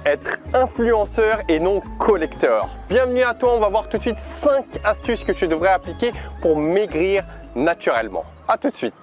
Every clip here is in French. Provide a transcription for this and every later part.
être influenceur et non collecteur. Bienvenue à toi, on va voir tout de suite 5 astuces que tu devrais appliquer pour maigrir naturellement. A tout de suite.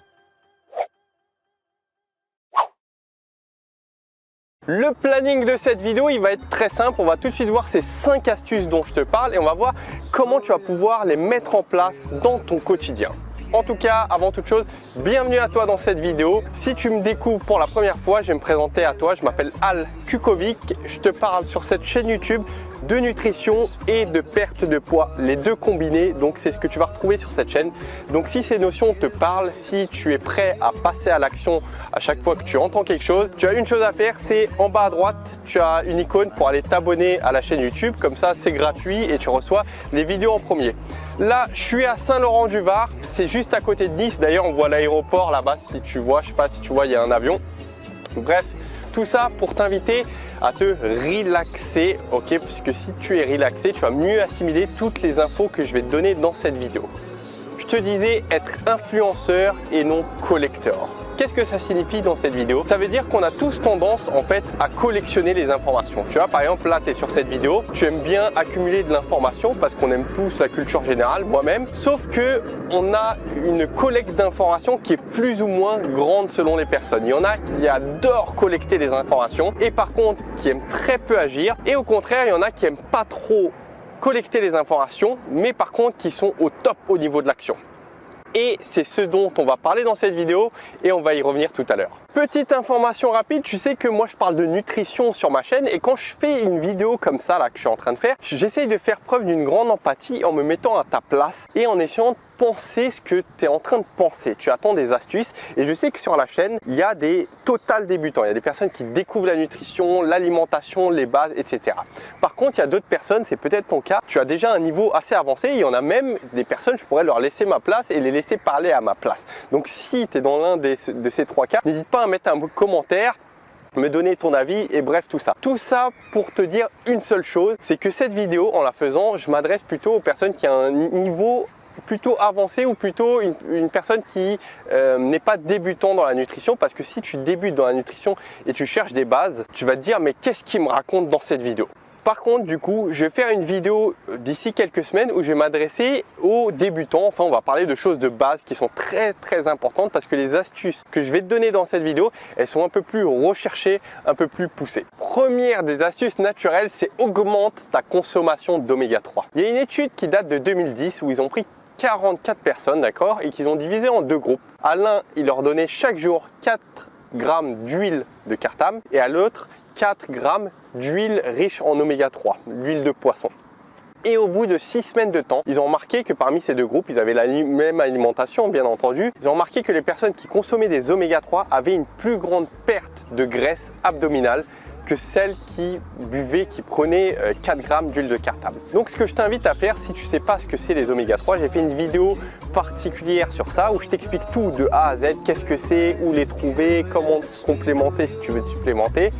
Le planning de cette vidéo, il va être très simple. On va tout de suite voir ces 5 astuces dont je te parle et on va voir comment tu vas pouvoir les mettre en place dans ton quotidien. En tout cas, avant toute chose, bienvenue à toi dans cette vidéo. Si tu me découvres pour la première fois, je vais me présenter à toi. Je m'appelle Al Kukovic. Je te parle sur cette chaîne YouTube de nutrition et de perte de poids, les deux combinés. Donc c'est ce que tu vas retrouver sur cette chaîne. Donc si ces notions te parlent, si tu es prêt à passer à l'action à chaque fois que tu entends quelque chose, tu as une chose à faire, c'est en bas à droite, tu as une icône pour aller t'abonner à la chaîne YouTube. Comme ça, c'est gratuit et tu reçois les vidéos en premier. Là, je suis à Saint-Laurent-du-Var, c'est juste à côté de Nice. D'ailleurs, on voit l'aéroport là-bas si tu vois, je sais pas si tu vois, il y a un avion. Bref, tout ça pour t'inviter à te relaxer, ok? Parce que si tu es relaxé, tu vas mieux assimiler toutes les infos que je vais te donner dans cette vidéo. Je te disais être influenceur et non collecteur. Qu'est-ce que ça signifie dans cette vidéo? Ça veut dire qu'on a tous tendance en fait à collectionner les informations. Tu vois, par exemple, là tu es sur cette vidéo, tu aimes bien accumuler de l'information parce qu'on aime tous la culture générale, moi-même. Sauf que on a une collecte d'informations qui est plus ou moins grande selon les personnes. Il y en a qui adorent collecter les informations et par contre qui aiment très peu agir. Et au contraire, il y en a qui aiment pas trop collecter les informations, mais par contre qui sont au top au niveau de l'action. Et c'est ce dont on va parler dans cette vidéo et on va y revenir tout à l'heure. Petite information rapide, tu sais que moi je parle de nutrition sur ma chaîne et quand je fais une vidéo comme ça là que je suis en train de faire, j'essaye de faire preuve d'une grande empathie en me mettant à ta place et en essayant de penser ce que tu es en train de penser. Tu attends des astuces et je sais que sur la chaîne, il y a des total débutants. Il y a des personnes qui découvrent la nutrition, l'alimentation, les bases, etc. Par contre, il y a d'autres personnes, c'est peut-être ton cas, tu as déjà un niveau assez avancé. Il y en a même des personnes, je pourrais leur laisser ma place et les laisser parler à ma place. Donc si tu es dans l'un de ces 3 cas, n'hésite pas à mettre un commentaire, me donner ton avis et bref tout ça. Tout ça pour te dire une seule chose, c'est que cette vidéo en la faisant, je m'adresse plutôt aux personnes qui ont un niveau plutôt avancé ou plutôt une personne qui n'est pas débutant dans la nutrition, parce que si tu débutes dans la nutrition et tu cherches des bases, tu vas te dire mais qu'est-ce qu'il me raconte dans cette vidéo? Par contre, du coup, je vais faire une vidéo d'ici quelques semaines où je vais m'adresser aux débutants. Enfin, on va parler de choses de base qui sont très importantes parce que les astuces que je vais te donner dans cette vidéo, elles sont un peu plus recherchées, un peu plus poussées. Première des astuces naturelles, c'est augmente ta consommation d'oméga 3. Il y a une étude qui date de 2010 où ils ont pris 44 personnes, d'accord, et qu'ils ont divisé en 2 groupes. À l'un, ils leur donnaient chaque jour 4 grammes d'huile de cartame et à l'autre 4 grammes d'huile riche en oméga 3, l'huile de poisson. Et au bout de 6 semaines de temps, ils ont remarqué que parmi ces 2 groupes, ils avaient la même alimentation bien entendu. Ils ont remarqué que les personnes qui consommaient des oméga 3 avaient une plus grande perte de graisse abdominale que celles qui buvaient, qui prenaient 4 grammes d'huile de cartame. Donc ce que je t'invite à faire, si tu ne sais pas ce que c'est les oméga 3, j'ai fait une vidéo particulière sur ça où je t'explique tout de A à Z, qu'est-ce que c'est, où les trouver, comment complémenter si tu veux te supplémenter.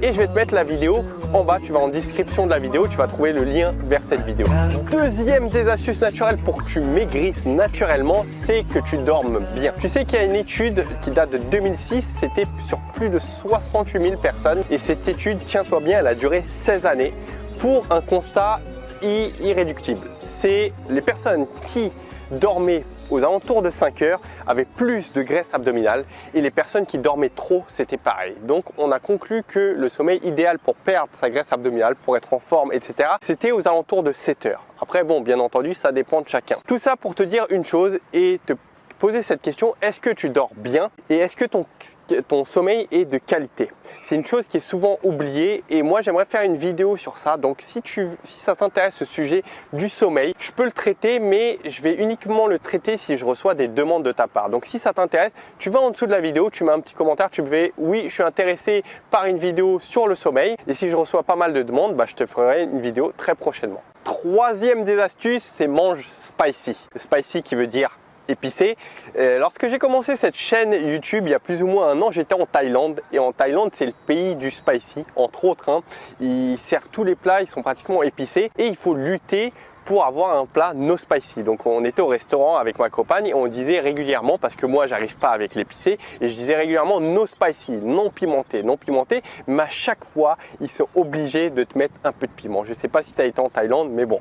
Et je vais te mettre la vidéo en bas, tu vas en description de la vidéo, tu vas trouver le lien vers cette vidéo. Deuxième des astuces naturelles pour que tu maigrisses naturellement, c'est que tu dormes bien. Tu sais qu'il y a une étude qui date de 2006, c'était sur plus de 68 000 personnes et cette étude, tiens-toi bien, elle a duré 16 années pour un constat irréductible. C'est les personnes qui dormaient aux alentours de 5 heures avaient plus de graisse abdominale et les personnes qui dormaient trop, c'était pareil. Donc on a conclu que le sommeil idéal pour perdre sa graisse abdominale, pour être en forme, etc., c'était aux alentours de 7 heures. Après bon, bien entendu, ça dépend de chacun. Tout ça pour te dire une chose et te poser cette question, est-ce que tu dors bien et est-ce que ton sommeil est de qualité? C'est une chose qui est souvent oubliée et moi j'aimerais faire une vidéo sur ça. Donc si ça t'intéresse ce sujet du sommeil, je peux le traiter mais je vais uniquement le traiter si je reçois des demandes de ta part. Donc si ça t'intéresse, tu vas en dessous de la vidéo, tu mets un petit commentaire, tu me fais oui, je suis intéressé par une vidéo sur le sommeil et si je reçois pas mal de demandes, je te ferai une vidéo très prochainement. Troisième des astuces, c'est mange spicy. Spicy qui veut dire épicé. Lorsque j'ai commencé cette chaîne YouTube il y a plus ou moins un an, j'étais en Thaïlande et en Thaïlande c'est le pays du spicy entre autres. Ils servent tous les plats, ils sont pratiquement épicés et il faut lutter pour avoir un plat no spicy. Donc on était au restaurant avec ma compagne et on disait régulièrement, parce que moi j'arrive pas avec l'épicé, et je disais régulièrement no spicy, non pimenté, non pimenté, mais à chaque fois ils sont obligés de te mettre un peu de piment. Je sais pas si tu as été en Thaïlande, mais bon.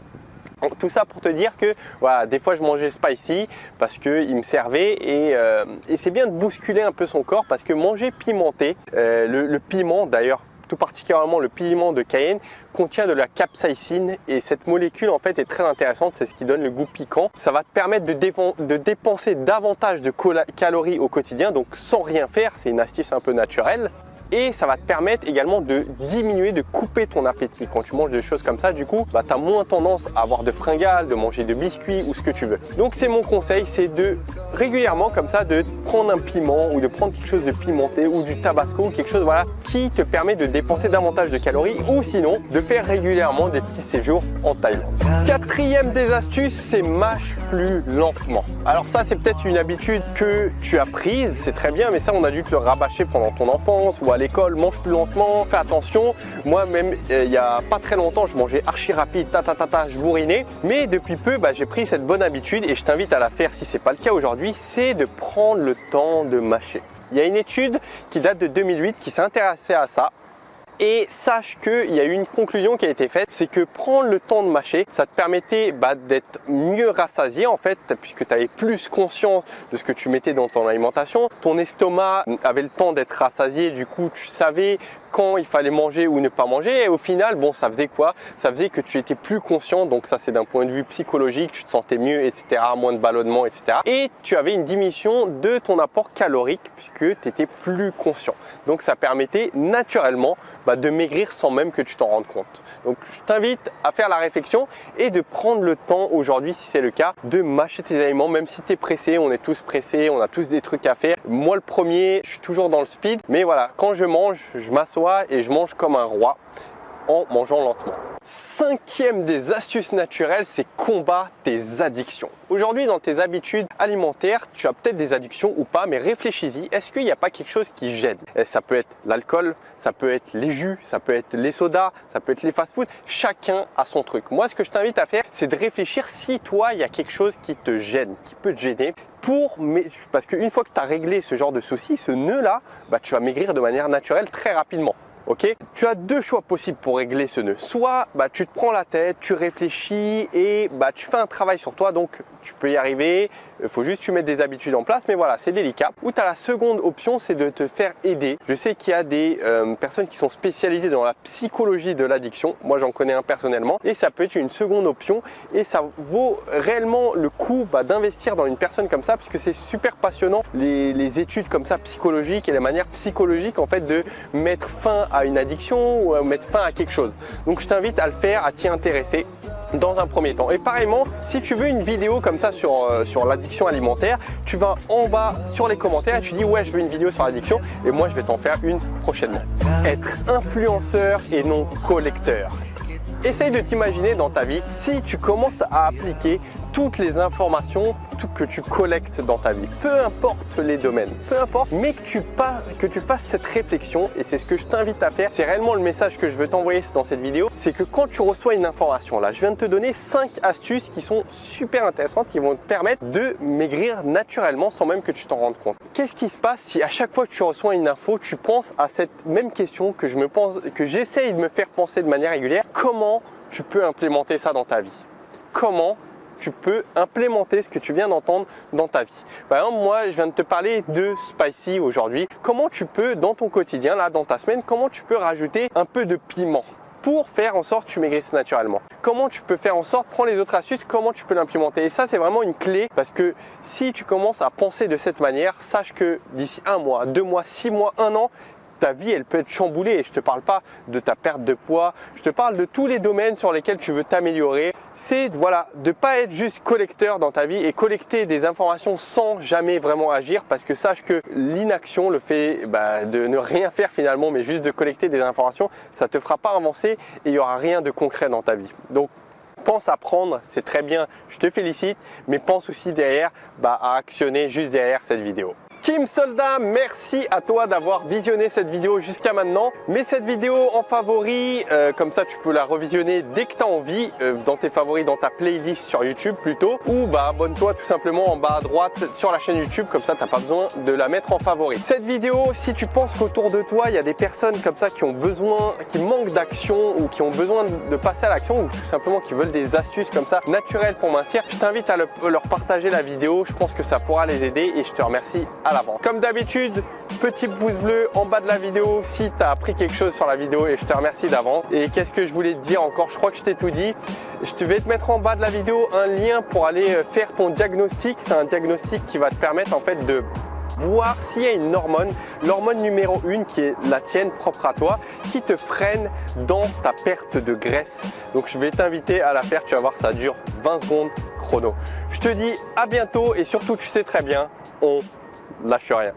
Tout ça pour te dire que voilà, des fois je mangeais spicy parce qu'il me servait et c'est bien de bousculer un peu son corps, parce que manger pimenté, le piment d'ailleurs, tout particulièrement le piment de Cayenne, contient de la capsaïcine, et cette molécule en fait est très intéressante, c'est ce qui donne le goût piquant. Ça va te permettre de dépenser davantage de calories au quotidien, donc sans rien faire, c'est une astuce un peu naturelle. Et ça va te permettre également de diminuer, de couper ton appétit. Quand tu manges des choses comme ça, du coup, tu as moins tendance à avoir de fringales, de manger de biscuits ou ce que tu veux. Donc c'est mon conseil, c'est de régulièrement comme ça, de prendre un piment ou de prendre quelque chose de pimenté ou du tabasco, quelque chose voilà, qui te permet de dépenser davantage de calories, ou sinon de faire régulièrement des petits séjours en Thaïlande. Quatrième des astuces, c'est mâche plus lentement. Alors ça, c'est peut-être une habitude que tu as prise, c'est très bien, mais ça on a dû te le rabâcher pendant ton enfance ou à l'école. Mange plus lentement, fais attention. Moi même il y a pas très longtemps, je mangeais archi rapide, je bourrinais, mais depuis peu j'ai pris cette bonne habitude et je t'invite à la faire si c'est pas le cas aujourd'hui, c'est de prendre le temps de mâcher. Il y a une étude qui date de 2008 qui s'est intéressée à ça. Et sache qu'il y a eu une conclusion qui a été faite, c'est que prendre le temps de mâcher, ça te permettait d'être mieux rassasié en fait, puisque tu avais plus conscience de ce que tu mettais dans ton alimentation. Ton estomac avait le temps d'être rassasié, du coup tu savais quand il fallait manger ou ne pas manger, et au final, bon, ça faisait quoi? Ça faisait que tu étais plus conscient, donc ça c'est d'un point de vue psychologique, tu te sentais mieux, etc., moins de ballonnement, etc. Et tu avais une diminution de ton apport calorique puisque tu étais plus conscient. Donc ça permettait naturellement de maigrir sans même que tu t'en rendes compte. Donc je t'invite à faire la réflexion et de prendre le temps aujourd'hui, si c'est le cas, de mâcher tes aliments, même si tu es pressé, on est tous pressés, on a tous des trucs à faire. Moi le premier, je suis toujours dans le speed, mais voilà, quand je mange, je m'assois et je mange comme un roi en mangeant lentement. Cinquième des astuces naturelles, c'est combat tes addictions. Aujourd'hui, dans tes habitudes alimentaires, tu as peut-être des addictions ou pas, mais réfléchis-y. Est-ce qu'il n'y a pas quelque chose qui gêne? Ça peut être l'alcool, ça peut être les jus, ça peut être les sodas, ça peut être les fast-food. Chacun a son truc. Moi, ce que je t'invite à faire, c'est de réfléchir si toi, il y a quelque chose qui te gêne, qui peut te gêner. Parce qu'une fois que tu as réglé ce genre de souci, ce nœud-là, tu vas maigrir de manière naturelle très rapidement. Ok, tu as deux choix possibles pour régler ce nœud. Soit tu te prends la tête, tu réfléchis et tu fais un travail sur toi, donc tu peux y arriver. Il faut juste que tu mettes des habitudes en place, mais voilà, c'est délicat. Ou tu as la seconde option, c'est de te faire aider. Je sais qu'il y a des personnes qui sont spécialisées dans la psychologie de l'addiction. Moi, j'en connais un personnellement et ça peut être une seconde option et ça vaut réellement le coup d'investir dans une personne comme ça, puisque c'est super passionnant les études comme ça psychologiques et la manière psychologique en fait de mettre fin à une addiction ou à mettre fin à quelque chose. Donc je t'invite à le faire, à t'y intéresser dans un premier temps. Et pareillement, si tu veux une vidéo comme ça sur l'addiction alimentaire, tu vas en bas sur les commentaires et tu dis ouais, je veux une vidéo sur l'addiction, et moi je vais t'en faire une prochainement. Être influenceur et non collecteur. Essaye de t'imaginer dans ta vie si tu commences à appliquer toutes les informations que tu collectes dans ta vie, peu importe les domaines, peu importe, mais que tu fasses cette réflexion, et c'est ce que je t'invite à faire. C'est réellement le message que je veux t'envoyer dans cette vidéo, c'est que quand tu reçois une information, là je viens de te donner 5 astuces qui sont super intéressantes, qui vont te permettre de maigrir naturellement sans même que tu t'en rendes compte. Qu'est-ce qui se passe si à chaque fois que tu reçois une info, tu penses à cette même question que j'essaye de me faire penser de manière régulière? Comment tu peux implémenter ça dans ta vie? Comment tu peux implémenter ce que tu viens d'entendre dans ta vie? Par exemple, moi, je viens de te parler de spicy aujourd'hui. Comment tu peux, dans ton quotidien, là, dans ta semaine, comment tu peux rajouter un peu de piment pour faire en sorte que tu maigrisses naturellement? Comment tu peux faire en sorte, prends les autres astuces, comment tu peux l'implémenter? Et ça, c'est vraiment une clé, parce que si tu commences à penser de cette manière, sache que d'ici 1 mois, 2 mois, 6 mois, 1 an, ta vie elle peut être chamboulée. Et je ne te parle pas de ta perte de poids, je te parle de tous les domaines sur lesquels tu veux t'améliorer. C'est de ne pas être juste collecteur dans ta vie et collecter des informations sans jamais vraiment agir, parce que sache que l'inaction, le fait de ne rien faire finalement, mais juste de collecter des informations, ça ne te fera pas avancer et il n'y aura rien de concret dans ta vie. Donc pense à prendre, c'est très bien, je te félicite, mais pense aussi derrière à actionner juste derrière cette vidéo. Team Soldat, merci à toi d'avoir visionné cette vidéo jusqu'à maintenant. Mets cette vidéo en favori, comme ça tu peux la revisionner dès que tu as envie, dans tes favoris, dans ta playlist sur YouTube plutôt. Ou abonne-toi tout simplement en bas à droite sur la chaîne YouTube, comme ça tu n'as pas besoin de la mettre en favori. Cette vidéo, si tu penses qu'autour de toi il y a des personnes comme ça qui ont besoin, qui manquent d'action ou qui ont besoin de passer à l'action, ou tout simplement qui veulent des astuces comme ça naturelles pour mincir, je t'invite à leur partager la vidéo. Je pense que ça pourra les aider et je te remercie à l'avance. Comme d'habitude, petit pouce bleu en bas de la vidéo si tu as appris quelque chose sur la vidéo et je te remercie d'avance. Et qu'est-ce que je voulais te dire encore? Je crois que je t'ai tout dit. Je vais te mettre en bas de la vidéo un lien pour aller faire ton diagnostic. C'est un diagnostic qui va te permettre en fait de voir s'il y a une hormone, l'hormone numéro 1 qui est la tienne propre à toi, qui te freine dans ta perte de graisse. Donc je vais t'inviter à la faire, tu vas voir, ça dure 20 secondes chrono. Je te dis à bientôt et surtout tu sais très bien, on lâche rien.